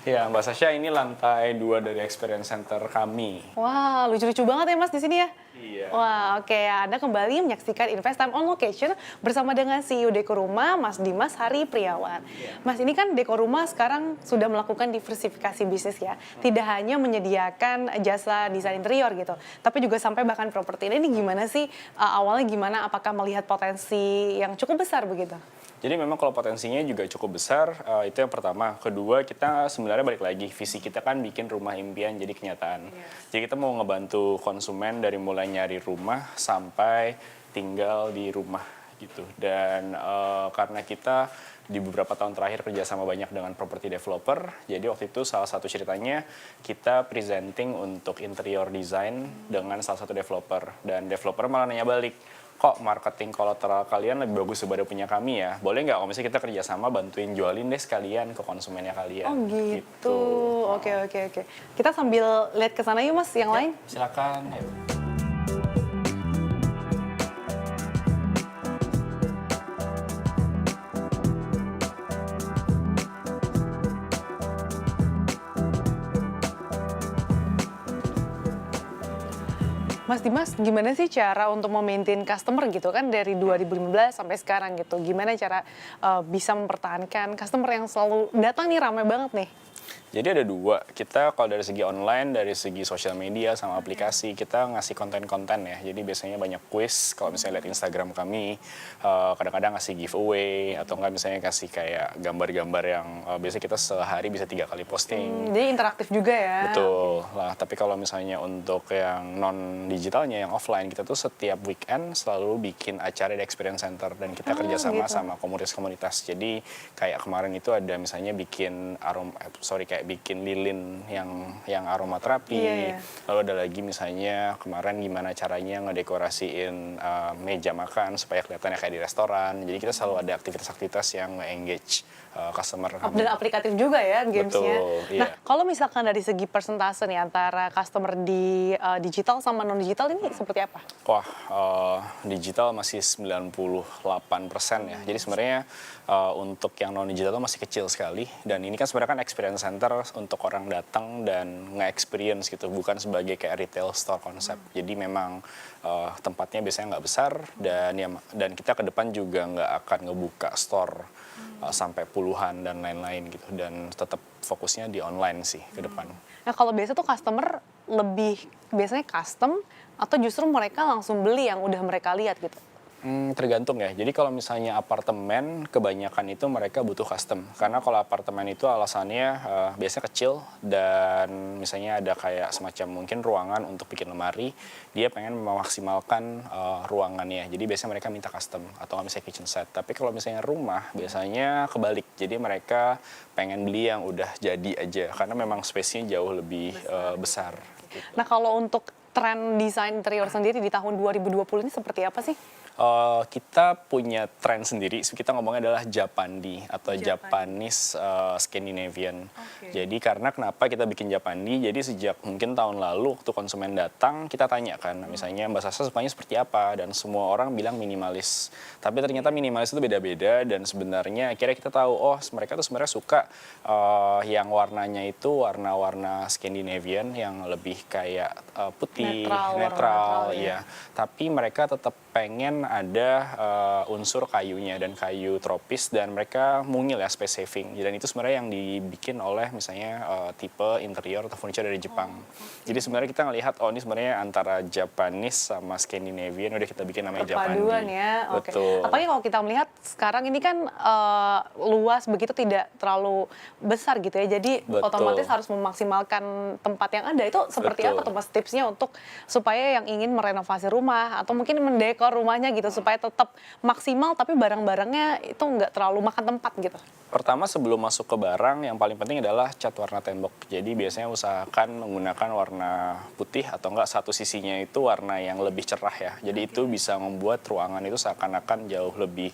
Ya, Mbak Sasha, ini lantai 2 dari Experience Center kami. Wah, lucu-lucu banget ya Mas di sini ya. Iya. Wah, oke. Anda kembali menyaksikan Invest Time on Location bersama dengan CEO Deko Rumah, Mas Dimas Hari Priawan. Mas, ini kan Deko Rumah sekarang sudah melakukan diversifikasi bisnis ya. Tidak hanya menyediakan jasa desain interior gitu, tapi juga sampai bahkan properti. Ini gimana sih awalnya gimana? Apakah melihat potensi yang cukup besar begitu? Jadi memang kalau potensinya juga cukup besar, itu yang pertama. Kedua, kita sebenarnya balik lagi, visi kita kan bikin rumah impian jadi kenyataan. Jadi kita mau ngebantu konsumen dari mulai nyari rumah sampai tinggal di rumah gitu. Dan karena kita di beberapa tahun terakhir kerjasama banyak dengan property developer, jadi waktu itu salah satu ceritanya kita presenting untuk interior design dengan salah satu developer. Dan developer malah nanya balik, kok marketing kolateral kalian lebih bagus daripada punya kami ya? Boleh nggak kalau misalnya kita kerjasama bantuin jualin deh sekalian ke konsumennya kalian? Oh gitu. Oke. Kita sambil lihat ke sana yuk Mas, yang lain. Silakan. Ayo. Mas Dimas, gimana sih cara untuk memaintain customer gitu kan dari 2015 sampai sekarang gitu? Gimana cara bisa mempertahankan customer yang selalu datang nih ramai banget nih? Jadi ada dua, kita kalau dari segi online, dari segi sosial media sama aplikasi, kita ngasih konten-konten ya. Jadi biasanya banyak quiz, kalau misalnya lihat Instagram kami, kadang-kadang ngasih giveaway, atau enggak misalnya kasih kayak gambar-gambar yang biasanya kita sehari bisa 3 kali posting. Jadi interaktif juga ya? Betul lah, tapi kalau misalnya untuk yang non-digitalnya, yang offline, kita tuh setiap weekend selalu bikin acara di Experience Center, dan kita kerjasama gitu. sama komunitas-komunitas. Jadi kayak kemarin itu ada misalnya bikin kayak bikin lilin yang aromaterapi. Iya. Lalu ada lagi misalnya kemarin gimana caranya ngedekorasiin meja makan supaya kelihatannya kayak di restoran. Jadi kita selalu ada aktivitas-aktivitas yang nge-engage customer kami. Dan aplikatif juga ya gamesnya. Betul, iya. Nah, kalau misalkan dari segi persentase nih antara customer di digital sama non digital ini seperti apa? Wah, digital masih 98% ya. Jadi sebenarnya untuk yang non digital itu masih kecil sekali. Dan ini kan sebenarnya kan experience center untuk orang datang dan nge-experience gitu, bukan sebagai kayak retail store konsep. Jadi memang tempatnya biasanya nggak besar, dan kita ke depan juga nggak akan ngebuka store sampai puluhan dan lain-lain gitu. Dan tetap fokusnya di online sih ke depan. Nah, kalau biasa tuh customer lebih biasanya custom atau justru mereka langsung beli yang udah mereka lihat gitu? Tergantung ya. Jadi kalau misalnya apartemen, kebanyakan itu mereka butuh custom. Karena kalau apartemen itu alasannya biasanya kecil, dan misalnya ada kayak semacam mungkin ruangan untuk bikin lemari, dia pengen memaksimalkan ruangannya. Jadi biasanya mereka minta custom atau nggak misalnya kitchen set. Tapi kalau misalnya rumah, biasanya kebalik. Jadi mereka pengen beli yang udah jadi aja, karena memang space-nya jauh lebih besar. Nah, kalau untuk tren desain interior sendiri di tahun 2020 ini seperti apa sih? Kita punya tren sendiri, kita ngomongnya adalah Japandi atau Japanese Scandinavian. Jadi karena kenapa kita bikin Japandi, jadi sejak mungkin tahun lalu waktu konsumen datang, kita tanya kan, misalnya Mbak Sasa sukanya seperti apa, dan semua orang bilang minimalis. Tapi ternyata minimalis itu beda-beda, dan sebenarnya akhirnya kita tahu, oh mereka tuh sebenarnya suka yang warnanya itu warna-warna Scandinavian yang lebih kayak putih, netral, ya. Tapi mereka tetap pengen ada unsur kayunya dan kayu tropis, dan mereka mungil ya space saving. Dan itu sebenarnya yang dibikin oleh misalnya tipe interior atau furniture dari Jepang. Jadi sebenarnya kita ngelihat, oh ini sebenarnya antara Japanese sama Scandinavian, udah kita bikin namanya Japandi. Perpaduan ya, oke. Betul. Apalagi kalau kita melihat sekarang ini kan luas begitu, tidak terlalu besar gitu ya. Jadi Betul. otomatis harus memaksimalkan tempat yang ada. Itu seperti Betul. apa tuh Mas tipsnya untuk supaya yang ingin merenovasi rumah atau mungkin mendekor rumahnya gitu supaya tetap maksimal tapi barang-barangnya itu nggak terlalu makan tempat gitu? Pertama, sebelum masuk ke barang, yang paling penting adalah cat warna tembok. Jadi biasanya usahakan menggunakan warna putih atau enggak satu sisinya itu warna yang lebih cerah ya. Jadi itu bisa membuat ruangan itu seakan-akan jauh lebih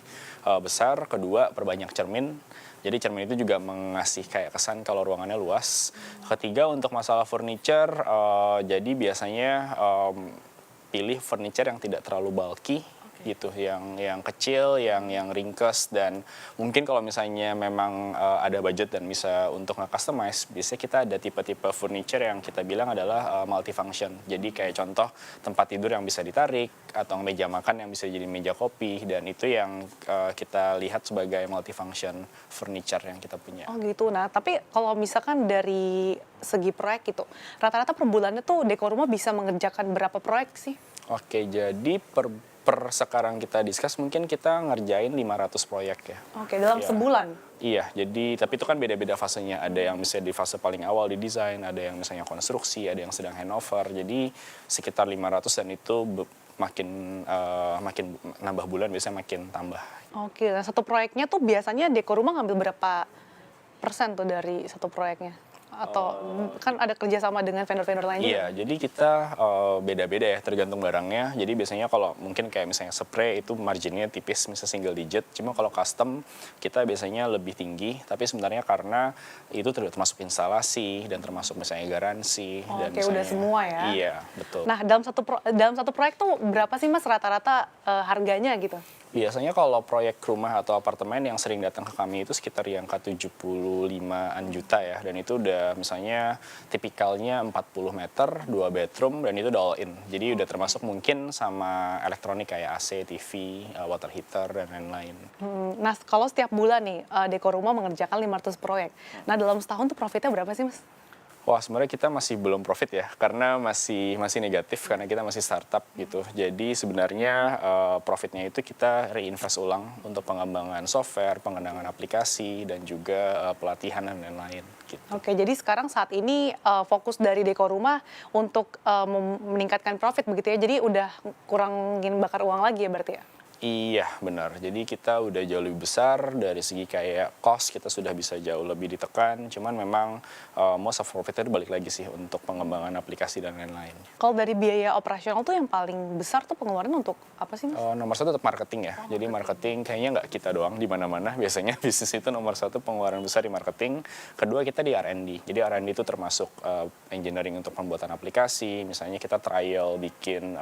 besar. Kedua, perbanyak cermin. Jadi cermin itu juga mengasih kayak kesan kalau ruangannya luas. Ketiga, untuk masalah furniture, jadi biasanya pilih furniture yang tidak terlalu bulky. gitu, yang kecil, yang ringkes, dan mungkin kalau misalnya memang ada budget dan bisa untuk nge-customize, biasanya kita ada tipe-tipe furniture yang kita bilang adalah multifunction. Jadi kayak contoh tempat tidur yang bisa ditarik atau meja makan yang bisa jadi meja kopi, dan itu yang kita lihat sebagai multifunction furniture yang kita punya. Oh gitu. Nah, tapi kalau misalkan dari segi proyek gitu, rata-rata per bulannya tuh Dekoruma bisa mengerjakan berapa proyek sih? Oke, jadi per sekarang kita discuss mungkin kita ngerjain 500 proyek ya. Oke, dalam Iya. sebulan. Iya, jadi tapi itu kan beda-beda fasenya. Ada yang misalnya di fase paling awal di desain, ada yang misalnya konstruksi, ada yang sedang handover. Jadi sekitar 500, dan itu makin nambah bulan biasanya makin tambah. Oke, nah satu proyeknya tuh biasanya Dekoruma ngambil berapa persen tuh dari satu proyeknya? Atau kan ada kerjasama dengan vendor-vendor lain juga? Iya, jadi kita beda-beda ya, tergantung barangnya. Jadi biasanya kalau mungkin kayak misalnya spray itu marginnya tipis, misalnya single digit. Cuma kalau custom kita biasanya lebih tinggi, tapi sebenarnya karena itu termasuk instalasi dan termasuk misalnya garansi. Dan Oke, udah semua ya? Iya, betul. Nah, dalam satu proyek tuh berapa sih Mas rata-rata harganya gitu? Biasanya kalau proyek rumah atau apartemen yang sering datang ke kami itu sekitar di angka 75-an juta ya. Dan itu udah misalnya tipikalnya 40 meter, 2 bedroom, dan itu udah all in. Jadi udah termasuk mungkin sama elektronik kayak AC, TV, water heater, dan lain-lain. Nah, kalau setiap bulan nih Dekoruma mengerjakan 500 proyek. Nah, dalam setahun tuh profitnya berapa sih Mas? Wah, sebenarnya kita masih belum profit ya, karena masih negatif karena kita masih startup gitu. Jadi sebenarnya profitnya itu kita reinvest ulang untuk pengembangan software, pengembangan aplikasi, dan juga pelatihan dan lain-lain. Gitu. Oke, jadi sekarang saat ini fokus dari Dekoruma untuk meningkatkan profit begitu ya. Jadi udah kurangin bakar uang lagi ya berarti ya? Iya, benar. Jadi kita udah jauh lebih besar dari segi kayak cost, kita sudah bisa jauh lebih ditekan. Cuman memang most of profitnya itu balik lagi sih untuk pengembangan aplikasi dan lain-lain. Kalau dari biaya operasional tuh yang paling besar tuh pengeluaran untuk apa sih Mas? Nomor satu tetap marketing ya. Jadi marketing kayaknya nggak kita doang di mana-mana. Biasanya bisnis itu nomor satu pengeluaran besar di marketing. Kedua kita di R&D. Jadi R&D itu termasuk engineering untuk pembuatan aplikasi. Misalnya kita trial bikin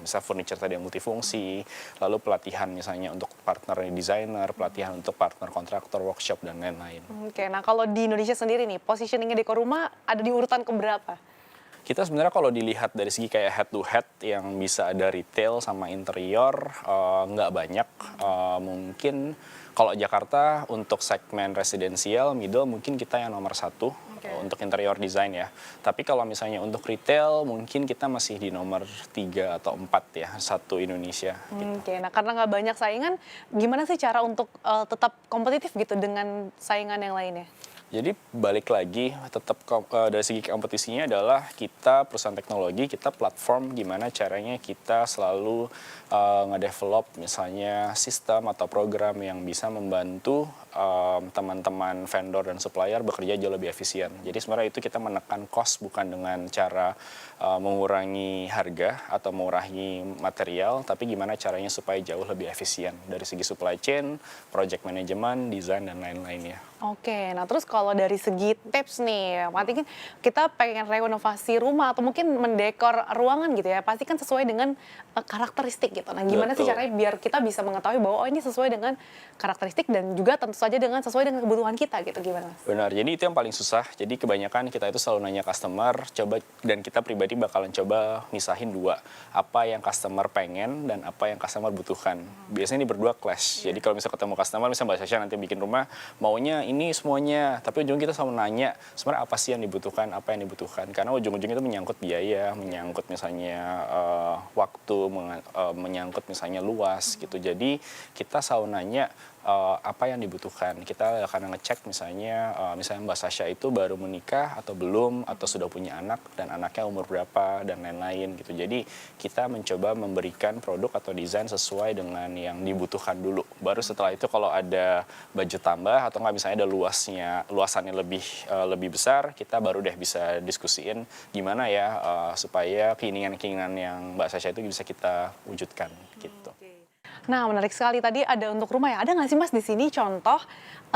misalnya furniture tadi yang multifungsi. Lalu pelatihan misalnya untuk partner desainer, pelatihan untuk partner kontraktor, workshop, dan lain-lain. Oke, nah kalau di Indonesia sendiri nih, positioningnya Dekoruma ada di urutan keberapa? Kita sebenarnya kalau dilihat dari segi kayak head to head yang bisa ada retail sama interior, nggak banyak. Mungkin kalau Jakarta untuk segmen residensial, middle mungkin kita yang nomor satu untuk interior design ya. Tapi kalau misalnya untuk retail, mungkin kita masih di nomor 3 atau 4 ya, satu Indonesia. Gitu. Oke, nah karena nggak banyak saingan, gimana sih cara untuk tetap kompetitif gitu dengan saingan yang lainnya? Jadi balik lagi tetap dari segi kompetisinya adalah kita perusahaan teknologi, kita platform gimana caranya kita selalu ngedevelop misalnya sistem atau program yang bisa membantu teman-teman vendor dan supplier bekerja jauh lebih efisien. Jadi sebenarnya itu kita menekan cost bukan dengan cara mengurangi harga atau mengurangi material, tapi gimana caranya supaya jauh lebih efisien dari segi supply chain, project management, desain, dan lain-lainnya. Oke, nah terus kalau dari segi tips nih, mungkin kita pengen renovasi rumah atau mungkin mendekor ruangan gitu ya, pasti kan sesuai dengan karakteristik gitu. Nah gimana sih Betul. caranya biar kita bisa mengetahui bahwa oh ini sesuai dengan karakteristik dan juga tentu saja sesuai dengan kebutuhan kita gitu, gimana Mas? Benar, jadi itu yang paling susah. Jadi kebanyakan kita itu selalu nanya customer, dan kita pribadi bakalan coba misahin dua. Apa yang customer pengen dan apa yang customer butuhkan. Biasanya ini berdua clash. Jadi kalau misalnya ketemu customer, misalnya Mbak Sasha nanti bikin rumah, maunya ini semuanya. Tapi ujung kita selalu nanya, sebenarnya apa sih yang dibutuhkan, apa yang dibutuhkan. Karena ujung-ujungnya itu menyangkut biaya, menyangkut misalnya waktu, menyangkut misalnya luas gitu. Jadi kita selalu nanya, apa yang dibutuhkan. Kita akan ngecek misalnya Mbak Sasha itu baru menikah atau belum, atau sudah punya anak, dan anaknya umur berapa, dan lain-lain gitu. Jadi kita mencoba memberikan produk atau desain sesuai dengan yang dibutuhkan dulu. Baru setelah itu kalau ada budget tambah atau nggak misalnya ada luasannya lebih besar, kita baru deh bisa diskusiin gimana ya supaya keinginan-keinginan yang Mbak Sasha itu bisa kita wujudkan gitu. Nah, menarik sekali tadi ada untuk rumah ya. Ada nggak sih Mas di sini contoh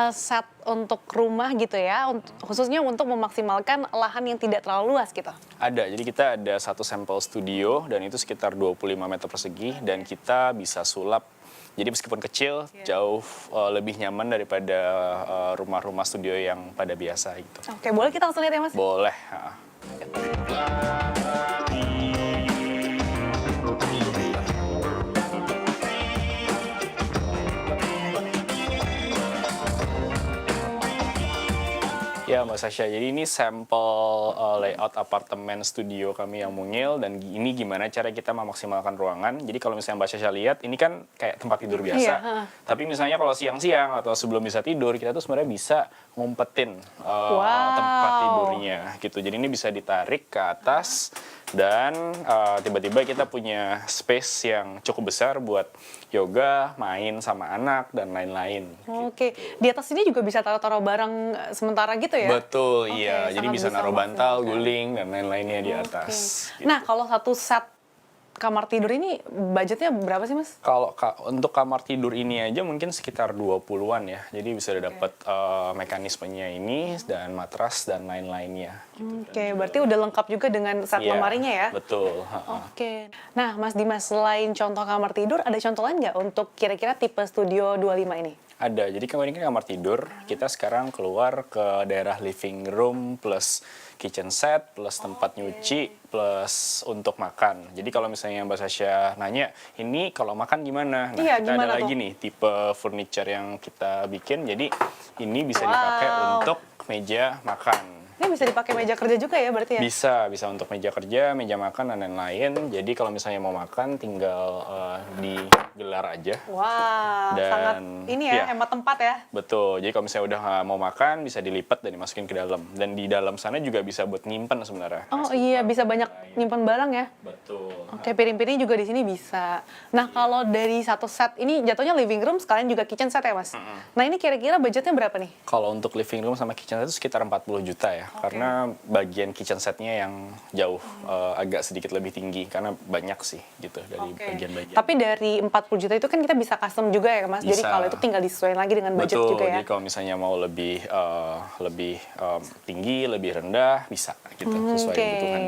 set untuk rumah gitu ya, khususnya untuk memaksimalkan lahan yang tidak terlalu luas gitu? Ada, jadi kita ada satu sampel studio dan itu sekitar 25 meter persegi dan kita bisa sulap. Jadi meskipun kecil, jauh lebih nyaman daripada rumah-rumah studio yang pada biasa gitu. Oke, boleh kita langsung lihat ya Mas? Boleh. Ya Mbak Sasha, jadi ini sampel layout apartemen studio kami yang mungil dan ini gimana cara kita memaksimalkan ruangan. Jadi kalau misalnya Mbak Sasha lihat, ini kan kayak tempat tidur biasa. Iya, Tapi misalnya kalau siang-siang atau sebelum bisa tidur, kita tuh sebenarnya bisa ngumpetin tempat tidurnya gitu. Jadi ini bisa ditarik ke atas dan tiba-tiba kita punya space yang cukup besar buat yoga, main sama anak, dan lain-lain. Oke, di atas ini juga bisa taruh-taruh barang sementara gitu ya? Betul, Oke, iya. Jadi sangat bisa bisa naruh bantal, memaksimalkan. guling, dan lain-lainnya di Oke. atas. Nah, kalau satu set kamar tidur ini budgetnya berapa sih Mas? Kalau untuk kamar tidur ini aja mungkin sekitar 20-an ya. Jadi bisa dapat mekanismenya ini dan matras dan lain-lainnya. Oke, berarti udah lengkap juga dengan set Iya, lemarinya ya? Betul. Oke. Nah, Mas Dimas, selain contoh kamar tidur, ada contoh lain nggak untuk kira-kira tipe Studio 25 ini? Ada, jadi kalau ini kan kamar tidur, kita sekarang keluar ke daerah living room plus kitchen set, plus tempat nyuci, plus untuk makan. Jadi kalau misalnya Mbak Sasha nanya, ini kalau makan gimana? Nah, Iya, kita gimana ada tuh? lagi nih, tipe furniture yang kita bikin, jadi ini bisa dipakai Wow. untuk meja makan. Ini bisa dipakai meja kerja juga ya berarti ya? Bisa untuk meja kerja, meja makan, dan lain-lain. Jadi kalau misalnya mau makan, tinggal digelar aja. Wah, Dan, sangat ini ya, iya. hemat tempat ya. Betul, jadi kalau misalnya udah mau makan, bisa dilipat dan dimasukin ke dalam. Dan di dalam sana juga bisa buat nyimpen sebenarnya. Oh iya, bisa banyak nyimpan barang ya. Betul. Oke, piring-piring juga di sini bisa. Nah, kalau dari satu set ini jatuhnya living room sekalian juga kitchen set ya, Mas? Nah, ini kira-kira budgetnya berapa nih? Kalau untuk living room sama kitchen set itu sekitar 40 juta ya. Karena bagian kitchen setnya yang jauh agak sedikit lebih tinggi. Karena banyak sih gitu dari bagian-bagian. Tapi dari 40 juta itu kan kita bisa custom juga ya, Mas? Jadi Bisa. kalau itu tinggal disesuaikan lagi dengan budget Betul, juga ya. jadi kalau misalnya mau lebih tinggi, lebih rendah, bisa gitu, sesuai kebutuhan.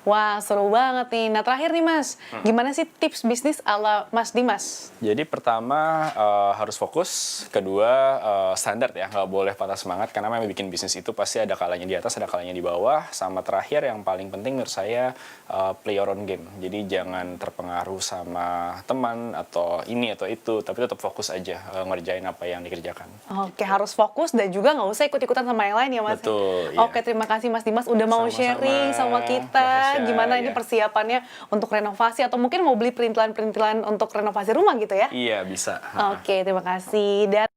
Wah, seru banget nih. Nah, terakhir nih Mas, gimana sih tips bisnis ala Mas Dimas? Jadi pertama harus fokus, kedua standar ya, nggak boleh patah semangat karena memang bikin bisnis itu pasti ada kalanya di atas, ada kalanya di bawah. Sama terakhir yang paling penting menurut saya play your own game. Jadi jangan terpengaruh sama teman atau ini atau itu, tapi tetap fokus aja ngerjain apa yang dikerjakan. Oke, harus fokus dan juga nggak usah ikut-ikutan sama yang lain ya Mas. Betul, iya. Oke, terima kasih Mas Dimas udah mau Sama-sama, sharing sama kita. Mbak Hasya, Gimana ini iya. persiapannya untuk renovasi atau mungkin mau beli perintilan-perintilan untuk renovasi rumah gitu ya. Iya, bisa. Oke, terima kasih. Dan